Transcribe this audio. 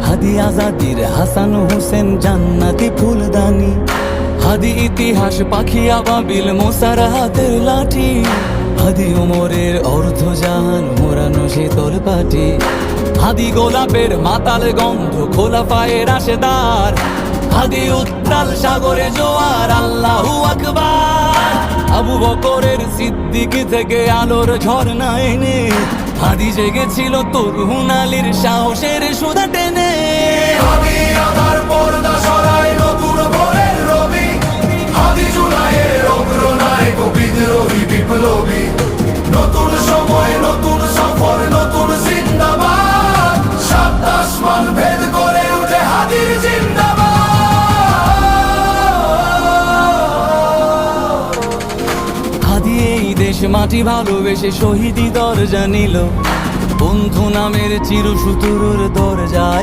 হাদি আজাদির হাসান হোসেন জান্নাতি ফুলদানি, হাদি ইতিহাস পাখি আবাবিল মোসার হাতের লাঠি, হাদি ওমরের অর্ধজাহান মোরানো শীতল পাটি, হাদি গোলাপের মাতাল গন্ধ খোলাফায়ে রাশেদার, হাদি উত্তাল সাগরে জোয়ার আল্লাহু আকবার। আবু বকরের সিদ্দিক থেকে আলোর ঝর্ণা এনে হাদি জেগেছিল তরুণ আলীর সাহসের সুধা টেনে। হাদি আধার পর্দা সরায় নতুন ভোরের রবি, হাদি জুলাইয়ের অগ্রনায়ক বিদ্রোহী বিপ্লবী। নতুন সময় নতুন সফর নতুন জিন্দাবাদ, সাত আসমান ভেদ করে উঠে হাদির জিন্দাবাদ। হাদি এই দেশ মাটি ভালোবেসে শহীদি দরজা নিল, বন্ধু নামের চিরসুতুরুর দরজা